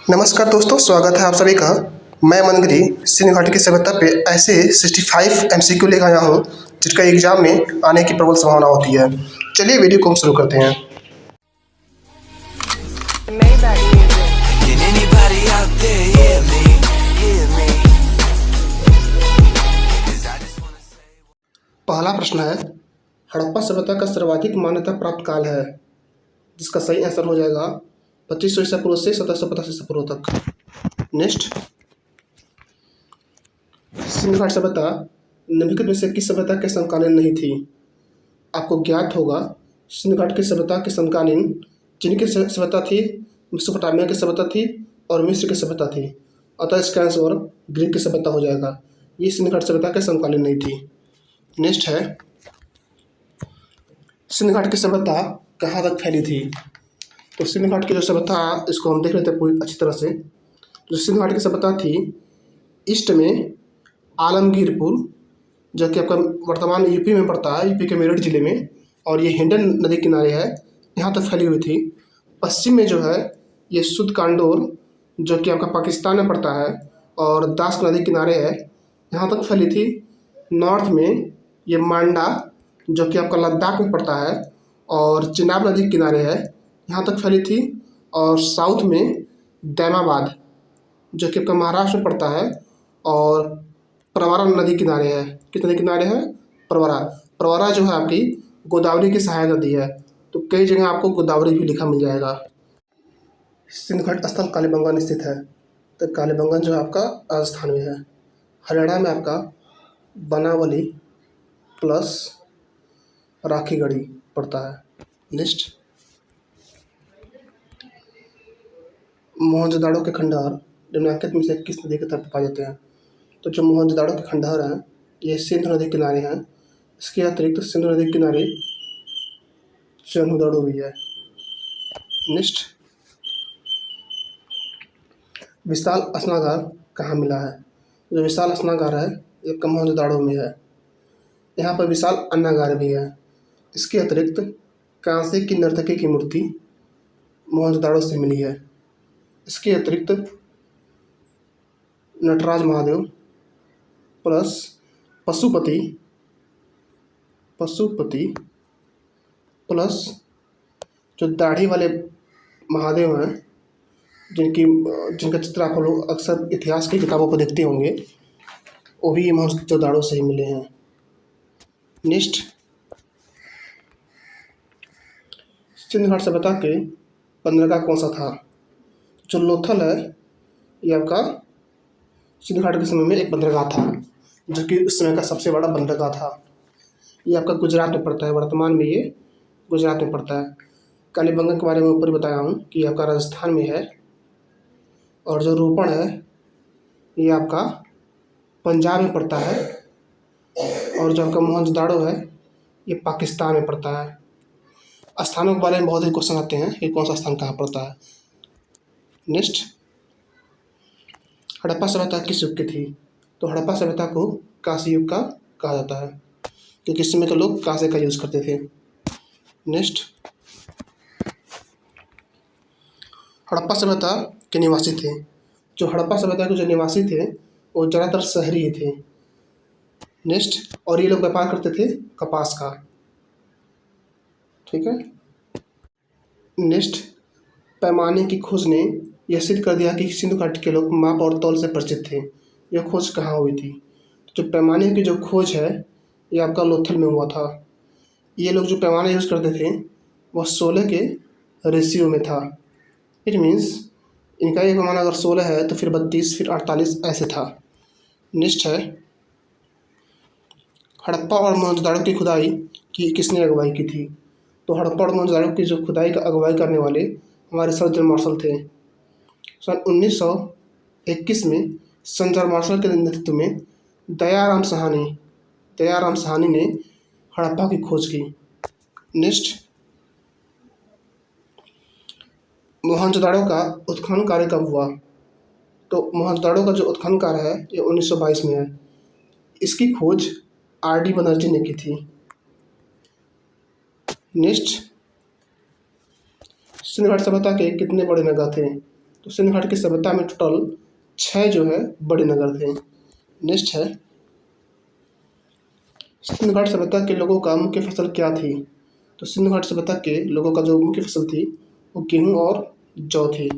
नमस्कार दोस्तों, स्वागत है आप सभी का। मैं मनगिरी सिंध घाटी की सभ्यता पे ऐसे 65 एमसीक्यू लेकर आया हूँ जिसका एग्जाम में आने की प्रबल संभावना होती है। चलिए वीडियो को हम शुरू करते हैं। Maybach music. Can anybody out there hear me? Hear me? 'Cause I just wanna say. पहला प्रश्न है, हड़प्पा सभ्यता का सर्वाधिक मान्यता प्राप्त काल है, जिसका सही आंसर हो जाएगा 2500 ईसा पूर्व से 1750 ईसा पूर्व तक। नेक्स्ट, सिंध घाट सभ्यता निम्नलिखित में से किस सभ्यता के समकालीन नहीं थी? आपको ज्ञात होगा सिंध घाट की सभ्यता के समकालीन चीन की सभ्यता थी, मेसोपोटामिया की सभ्यता थी और मिस्र की सभ्यता थी। अतः इसका आंसर ग्रीक की सभ्यता हो जाएगा। ये सिंध घाट सभ्यता के समकालीन नहीं थी। नेक्स्ट है, सिंध घाट की सभ्यता कहाँ तक फैली थी? तो सिंध घाट की जो सभ्यता, इसको हम देख लेते हैं पूरी अच्छी तरह से। जो सिंध घाट की सभ्यता थी, ईस्ट में आलमगीरपुर, जो कि आपका वर्तमान यूपी में पड़ता है, यूपी के मेरठ जिले में, और ये हिंडन नदी किनारे है, यहाँ तक फैली हुई थी। पश्चिम में जो है ये सुद कांडोर, जो कि आपका पाकिस्तान में पड़ता है, और दास नदी किनारे है, यहाँ तक फैली थी। नॉर्थ में ये मांडा, जो कि आपका लद्दाख में पड़ता है, और चिनाब नदी किनारे है, यहाँ तक फैली थी। और साउथ में दैमाबाद, जो कि आपका महाराष्ट्र में पड़ता है, और प्रवरा नदी किनारे है। किस नदी किनारे है? प्रवरा। प्रवरा जो है आपकी गोदावरी की सहायक नदी है, तो कई जगह आपको गोदावरी भी लिखा मिल जाएगा। सिंध घाट स्थल कालीबंगन स्थित है, तो कालीबंगन जो है आपका राजस्थान में है। हरियाणा में आपका बनावली प्लस राखीगढ़ी पड़ता है। नेक्स्ट, मोहनजोदाड़ो के खंडहर निम्नलिखित में से किस नदी के तट पाए जाते हैं? तो जो मोहनजोदाड़ो के खंडहर हैं, ये सिंधु नदी किनारे हैं। इसके अतिरिक्त सिंधु नदी किनारे चन्हुदाड़ो भी है। नेक्स्ट, विशाल स्नागार कहाँ मिला है? जो विशाल स्नागार है ये मोहनजोदाड़ो में है। यहाँ पर विशाल अन्नागार भी है। इसके अतिरिक्त कांसे की नर्तकी की मूर्ति मोहनजोदाड़ो से मिली है। इसके अतिरिक्त नटराज महादेव प्लस पशुपति प्लस जो दाढ़ी वाले महादेव हैं, जिनका चित्र आप लोग अक्सर इतिहास की किताबों पर देखते होंगे, वो भी मोहनजोदाड़ो से ही मिले हैं। नेक्स्ट, सिंध घाट सभ्यता के बंदरगाह कौन सा था? जो लोथल है ये आपका सिंध घाट के समय में एक बंदरगाह था, जो कि उस समय का सबसे बड़ा बंदरगाह था। ये आपका गुजरात में पड़ता है, वर्तमान में ये गुजरात में पड़ता है। कालीबंगन के बारे में ऊपर बताया हूँ कि ये आपका राजस्थान में है, और जो रोपण है ये आपका पंजाब में पड़ता है, और जो आपका मोहनजोदाड़ो है ये पाकिस्तान में पड़ता है। स्थानों के बारे में बहुत ही क्वेश्चन आते हैं कि कौन सा स्थान कहाँ पड़ता है। नेक्स्ट, हड़प्पा सभ्यता किस युग की थी? तो हड़प्पा सभ्यता को कांस्य युग का कहा जाता है, क्योंकि इस समय के लोग कांसे का यूज करते थे। नेक्स्ट, हड़प्पा सभ्यता के निवासी थे। जो हड़प्पा सभ्यता के जो निवासी थे वो ज़्यादातर शहरी ही थे। नेक्स्ट, और ये लोग व्यापार करते थे कपास का। ठीक है। नेक्स्ट, पैमाने की खोज ने यह सिद्ध कर दिया कि सिंधु घाटी के लोग माप और तौल से परिचित थे। यह खोज कहाँ हुई थी? जो पैमाने की जो खोज है ये आपका लोथल में हुआ था। ये लोग जो पैमाने यूज़ करते थे वह 16 के रेशियो में था। इट मीन्स इनका एक पैमाना अगर 16 है तो फिर 32 फिर 48 ऐसे था। नेक्स्ट है, हड़प्पा और मोहनजोदाड़ो की खुदाई की किसने अगुवाई की थी? तो हड़प्पा और मोहनजोदाड़ो की जो खुदाई का अगुवाई करने वाले हमारे सर जॉन मार्शल थे। सन 1921 में सर जॉन मार्शल के नेतृत्व में दयाराम साहनी ने हड़प्पा की खोज की। नेक्स्ट, मोहनजोदाड़ो का उत्खनन कार्य कब हुआ? तो मोहनजोदाड़ो का जो उत्खनन कार्य है ये 1922 में है। इसकी खोज आर.डी. बनर्जी ने की थी। नेक्स्ट, सिंध घाट सभ्यता के कितने बड़े नगर थे? तो सिंधु घाटी की सभ्यता में टोटल 6 जो है बड़े नगर थे। नेक्स्ट है, सिंधु घाटी सभ्यता के लोगों का मुख्य फसल क्या थी? तो सिंधु घाटी सभ्यता के लोगों का जो मुख्य फसल थी वो गेहूँ और जौ थी।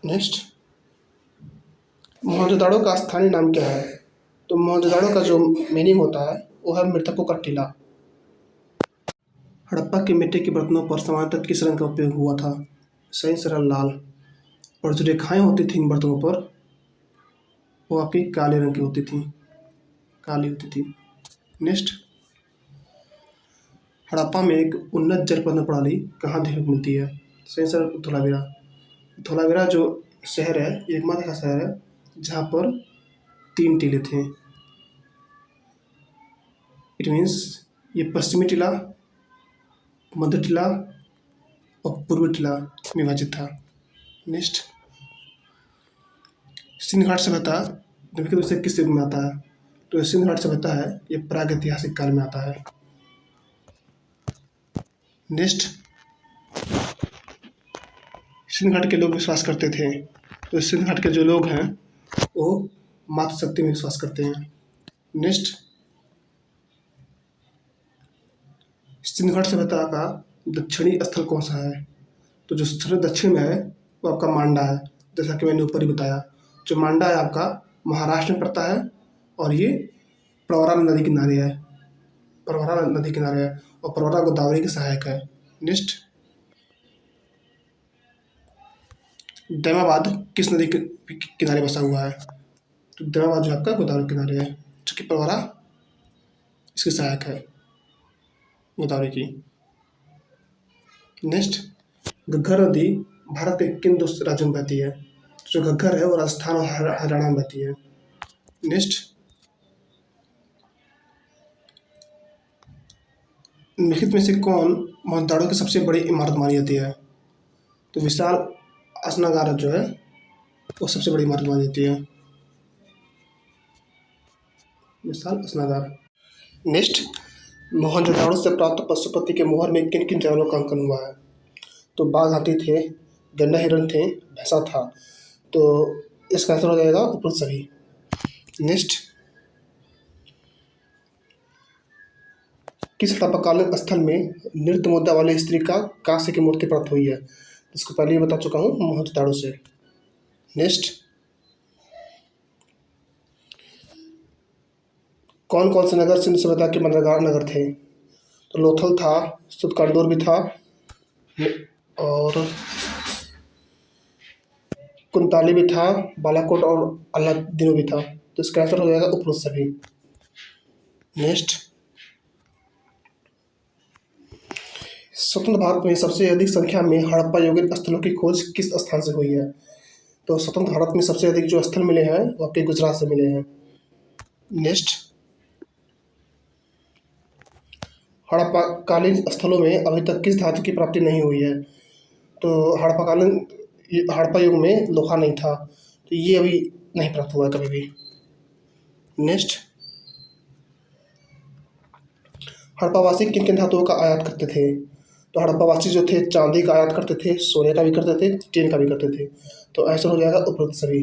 नेक्स्ट, मोहनजोदाड़ो का स्थानीय नाम क्या है? तो मोहनजोदाड़ो का जो मीनिंग होता है वो है मृतकों का टीला। हड़प्पा की मिट्टी के बर्तनों पर सामान्यतः किस रंग का उपयोग हुआ था? सही सरल लाल। और जो रेखाएं होती थी इन बर्तनों पर वो आपकी काले रंग की होती थी, काली होती थी। नेक्स्ट, हड़प्पा में एक उन्नत जल प्रबंधन प्रणाली कहाँ देखने को मिलती है? सही सर धोलावीरा। धोलावीरा जो शहर है ये एकमात्र ऐसा शहर है जहाँ पर 3 टीले थे। इट मीन्स ये पश्चिमी टीला, मध्य टीला और पूर्वी टीला में विभाजित था। नेक्स्ट, सिंधु घाटी सभ्यता निम्नलिखित में से किस युग में आता है? तो सिंधु घाटी सभ्यता है ये प्रागैतिहासिक काल में आता है। नेक्स्ट, सिंधु घाटी के लोग विश्वास करते थे, तो सिंधु घाटी के जो लोग हैं वो मातृशक्ति में विश्वास करते हैं। नेक्स्ट, सिंधु घाटी सभ्यता का दक्षिणी स्थल कौन सा है? तो जो सबसे दक्षिण में है वो आपका मांडा है, जैसा कि मैंने ऊपर ही बताया। जो मांडा है आपका महाराष्ट्र में पड़ता है और ये प्रवरा नदी किनारे है, प्रवरा नदी किनारे है और प्रवरा गोदावरी के सहायक है। नेक्स्ट, दैमाबाद किस नदी के किनारे बसा हुआ है? तो दैमाबाद जो आपका गोदावरी किनारे है, जो कि प्रवरा इसके सहायक है गोदावरी की। नेक्स्ट, घग्गर नदी भारत के किन 2 राज्यों में बहती है? जो घग्गर है वो राजस्थान और हरियाणा में बहती है। नेक्स्ट, निम्नलिखित में से कौन मोहनजोदाड़ो की सबसे बड़ी इमारत मानी जाती है? तो विशाल अस्नागार जो है वो सबसे बड़ी इमारत मानी जाती है, विशाल अस्नागार। नेक्स्ट, मोहनजोदाड़ो से प्राप्त पशुपति के मोहर में किन किन जानवरों का अंकन हुआ है? तो बाघ, हाथी थे, गंडा हिरण थे, भैंसा था। तो इसका आंसर हो जाएगा उपरोक्त सभी। नेक्स्ट, किस हड़प्पाकालीन स्थल में नृत्य मुद्रा वाली स्त्री का कांस्य की मूर्ति प्राप्त हुई है? इसको पहले ही बता चुका हूँ, मोहनजोदाड़ो से। नेक्स्ट, कौन कौन से नगर सिंधु सभ्यता के मददगार नगर थे? तो लोथल था, सुतकांदोर भी था और कुंताली भी था, बालाकोट और अल्लादीनो भी था। तो इसका आंसर हो जाएगा उपरोक्त सभी। नेक्स्ट, स्वतंत्र भारत में सबसे अधिक संख्या में हड़प्पा यौगिक स्थलों की खोज किस स्थान से हुई है? तो स्वतंत्र भारत में सबसे अधिक जो स्थल मिले हैं वो आपके गुजरात से मिले हैं। नेक्स्ट, हड़प्पाकालीन स्थलों में अभी तक किस धातु की प्राप्ति नहीं हुई है? तो हड़प्पा युग में लोहा नहीं था, तो ये अभी नहीं प्राप्त हुआ कभी भी। नेक्स्ट, हड़प्पावासी किन किन धातुओं का आयात करते थे? तो हड़प्पावासी जो थे चांदी का आयात करते थे, सोने का भी करते थे, टीन का भी करते थे। तो आंसर हो जाएगा उपरोक्त सभी।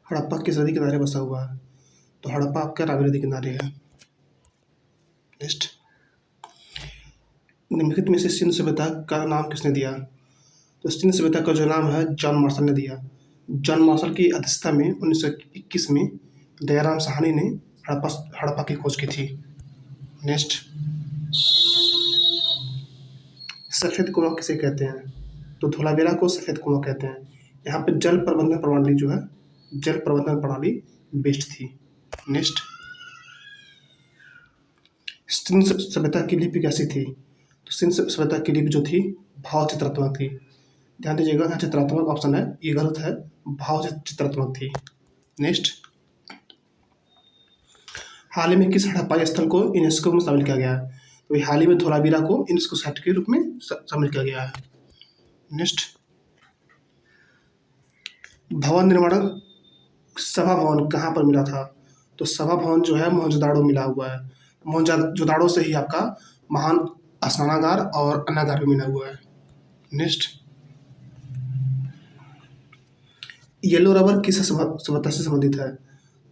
हड़प्पा किस नदी किनारे बसा हुआ है? तो हड़प्पा आपका रावी नदी किनारे है। नेक्स्ट, निम्नलिखित में से सिंधु सभ्यता का नाम किसने दिया? तो सिंधु सभ्यता का जो नाम है जॉन मार्शल ने दिया। जॉन मार्शल की अध्यक्षता में 1921 में दयाराम साहनी ने हड़प्पा की खोज की थी। नेक्स्ट, सफ़ेद कुआं किसे कहते हैं? तो धोलावीरा को सफ़ेद कुआं कहते हैं। यहाँ पे जल प्रबंधन प्रणाली जो है, जल प्रबंधन प्रणाली बेस्ट थी। नेक्स्ट, सिंधु सभ्यता की लिपि कैसी थी? तो सिंधु सभ्यता की लिपि जो थी भाव चित्रात्मक थी। ध्यान दीजिएगा, यहाँ चित्रात्मक ऑप्शन है, ये गलत है, भाव चित्रात्मक थी। नेक्स्ट, हाल ही में किस हड़प्पाई स्थल को यूनेस्को में शामिल किया गया है? तो हाल ही में धोलावीरा को यूनेस्को साइट के रूप में शामिल किया गया है। नेक्स्ट, भवन निर्माण सभा भवन कहाँ पर मिला था? तो सभा भवन जो है मोहनजोदाड़ो मिला हुआ है। मोहनजोदाड़ो से ही आपका महान स्नानागार और अन्नागार भी मिला हुआ है। नेक्स्ट, येलो रबर किस सभ्यता से संबंधित है?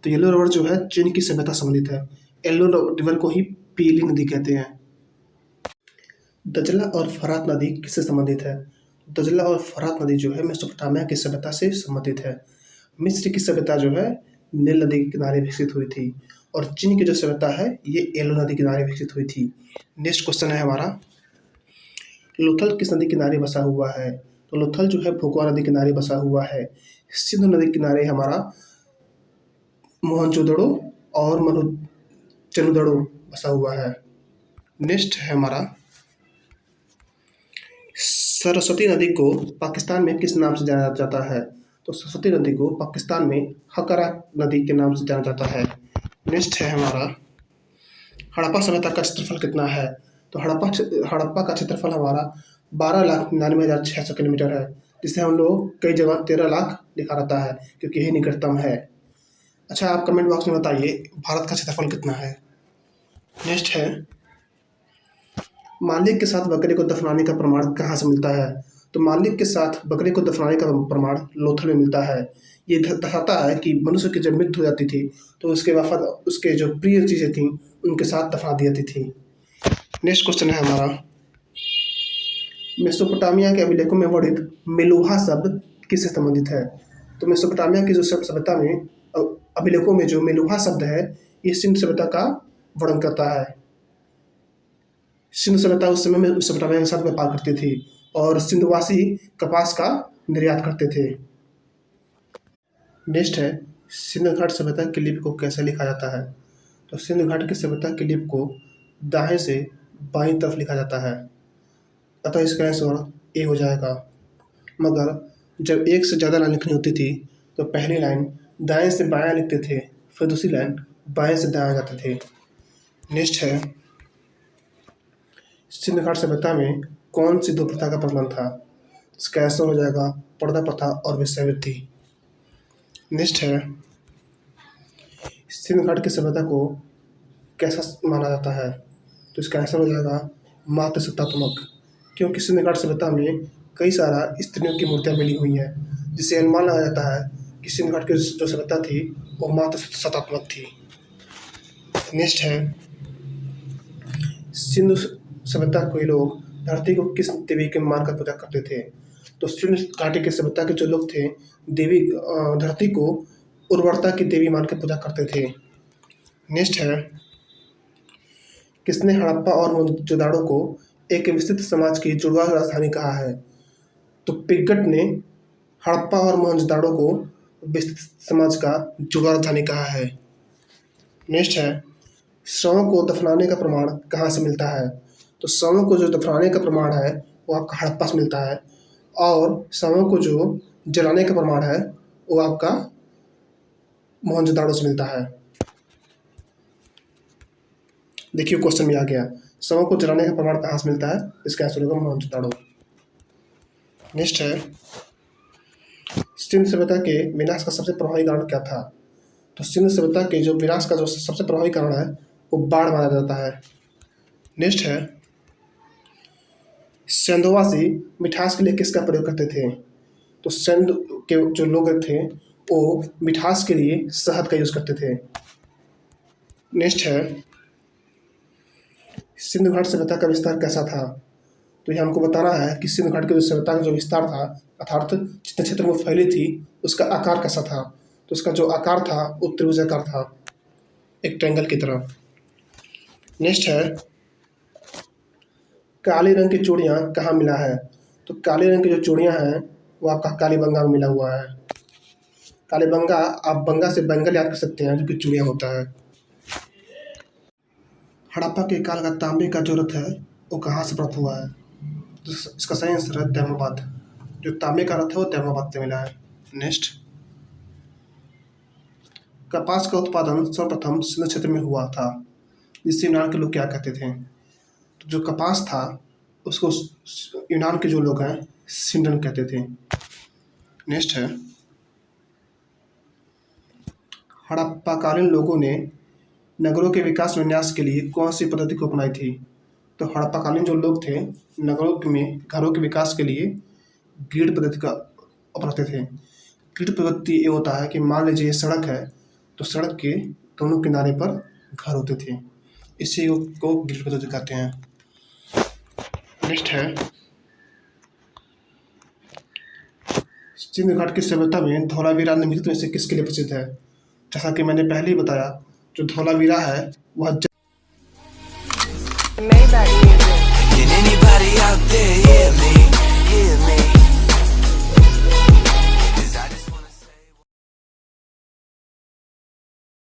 तो येलो रबर जो है चीन की सभ्यता संबंधित है। येलो रिवर को ही पीली नदी कहते हैं। दजला और फरात नदी किससे संबंधित है? दजला और फरात नदी जो है मेसोपोटामिया की सभ्यता से संबंधित है। मिस्र की सभ्यता जो है नील नदी के किनारे विकसित हुई थी और चीन की जो सभ्यता है ये येलो नदी के किनारे विकसित हुई थी। नेक्स्ट क्वेश्चन है हमारा, लोथल किस नदी किनारे बसा हुआ है? तो लोथल जो है भोगवा नदी किनारे बसा हुआ है। सिंधु नदी किनारे हमारा मोहनजोदड़ो और चनुदड़ो बसा हुआ है। नेक्स्ट है हमारा, सरस्वती नदी को पाकिस्तान में किस नाम से जाना जाता है? तो सरस्वती नदी को पाकिस्तान में हकरा नदी के नाम से जाना जाता है। नेक्स्ट है हमारा, हड़प्पा सभ्यता का क्षेत्रफल कितना है? तो हड़प्पा का क्षेत्रफल हमारा 12,99,600 किलोमीटर है, जिसे हम लोग कई जगह 13 लाख लिखा रहता है क्योंकि यही निकटतम है। अच्छा, आप कमेंट बॉक्स में बताइए भारत का क्षेत्रफल कितना है। नेक्स्ट है, मालिक के साथ बकरे को दफनाने का प्रमाण कहाँ से मिलता है? तो मालिक के साथ बकरे को दफनाने का प्रमाण लोथल में मिलता है। ये दर्शाता है कि मनुष्य की जब मृत्यु हो जाती थी तो उसके वफाद उसके जो प्रिय चीज़ें थीं उनके साथ दफना दी जाती थी। नेक्स्ट क्वेश्चन है हमारा, मेसोपोटामिया के अभिलेखों में वर्णित मेलुहा शब्द किससे संबंधित है? तो मेसोपोटामिया की जो सभ्यता में अभिलेखों में जो मेलुहा शब्द है ये सिंधु सभ्यता का वर्णन करता है। सिंधु सभ्यता उस समय में मेसोपोटामिया के साथ व्यापार करती थी और सिंधुवासी कपास का निर्यात करते थे। नेक्स्ट है, सिंधु घाट सभ्यता की लिपि को कैसे लिखा जाता है? तो सिंधु घाट की सभ्यता की लिपि को दाएं से बाईं तरफ लिखा जाता है, अतः इसका आंसर ए हो जाएगा। मगर जब एक से ज़्यादा लाइन लिखनी होती थी तो पहली लाइन दाएं से बायां लिखते थे, फिर दूसरी लाइन बाएं से दायां जाते थे। नेक्स्ट है, सिंधु घाट सभ्यता में कौन सी दो प्रथा का प्रचलन था? इसका आंसर हो जाएगा पर्दा प्रथा और वेश्यावृत्ति। नेक्स्ट है, सिंधु घाट की सभ्यता को कैसा माना जाता है? तो इसका आंसर हो जाएगा मातृसत्तात्मक, क्योंकि सिंधु घाट सभ्यता में कई सारा स्त्रियों की मूर्तियाँ मिली हुई हैं, जिससे अनुमान लगाया जाता है कि सिंधु घाट की जो सभ्यता थी वो मातृसत्तात्मक थी। नेक्स्ट है, सिंधु सभ्यता के लोग धरती को किस देवी के मानकर पूजा करते थे? तो सिंधु घाटी की सभ्यता के जो लोग थे देवी धरती को उर्वरता की देवी मानकर पूजा करते थे। नेक्स्ट है, किसने हड़प्पा और मोहनजोदड़ो को एक विस्तृत समाज की जुड़वा राजधानी कहा है? तो पिगट ने हड़प्पा और मोहनजोदड़ो को विस्तृत समाज का जुड़वा राजधानी कहा है। नेक्स्ट है, शवों को दफनाने का प्रमाण कहाँ से मिलता है? तो शवों को जो दफनाने का प्रमाण है वो आपका हड़प्पा से मिलता है और शवों को जो जलाने का प्रमाण है वो आपका मोहनजोदड़ो से मिलता है। देखिए क्वेश्चन में आ गया, शवों को जलाने का प्रमाण कहाँ से मिलता है? इसका आंसर होगा मोहनजोदड़ो। नेक्स्ट है, सिंधु सभ्यता के विनाश का सबसे प्रभावी कारण क्या था? तो सिंधु सभ्यता के जो विनाश का जो सबसे प्रभावी कारण है वो बाढ़ माना जाता है। नेक्स्ट है, सिंधुवासी मिठास के लिए किसका प्रयोग करते थे? तो सिंध के जो लोग थे वो मिठास के लिए शहद का यूज़ करते थे। नेक्स्ट है, सिंधु घाट सभ्यता का विस्तार कैसा था? तो ये हमको बताना है कि सिंधु घाट की जो सभ्यता का जो विस्तार था अर्थात जितने क्षेत्र में फैली थी उसका आकार कैसा था? तो उसका जो आकार था वो त्रिभुजाकार था, एक ट्रायंगल की तरह। नेक्स्ट है, काले रंग की चूड़ियाँ कहाँ मिला है? तो काले रंग की जो चूड़ियाँ हैं वो आपका कालीबंगा में मिला हुआ है। कालीबंगा, आप बंगा से बंगल याद कर सकते हैं जो कि चूड़ियाँ होता है। हड़प्पा के काल का तांबे का जो रथ है वो कहाँ से प्राप्त हुआ है? तो इसका सही आंसर है तैमूरबाद। जो तांबे का रथ है वो तैमूरबाद से मिला है। नेक्स्ट, कपास का उत्पादन सर्वप्रथम सिंधु क्षेत्र में हुआ था, जिससे यूनान के लोग क्या कहते थे? तो जो कपास था उसको यूनान के जो लोग हैं सिंडन कहते थे। नेक्स्ट है, हड़प्पाकालीन लोगों ने नगरों के विकास विन्यास के लिए कौन सी पद्धति को अपनाई थी? तो हड़प्पाकालीन जो लोग थे नगरों में घरों के विकास के लिए ग्रिड पद्धति का अपनाते थे। ग्रिड पद्धति ये होता है कि मान लीजिए ये सड़क है तो सड़क के दोनों किनारे पर घर होते थे, इसी को ग्रिड पद्धति कहते हैं। नेक्स्ट है सिंधु घाट की सभ्यता में धौलावीरा निम्नलिखित में से किसके लिए प्रसिद्ध है? जैसा कि मैंने पहले ही बताया, जो धौलावीरा है वह Maybach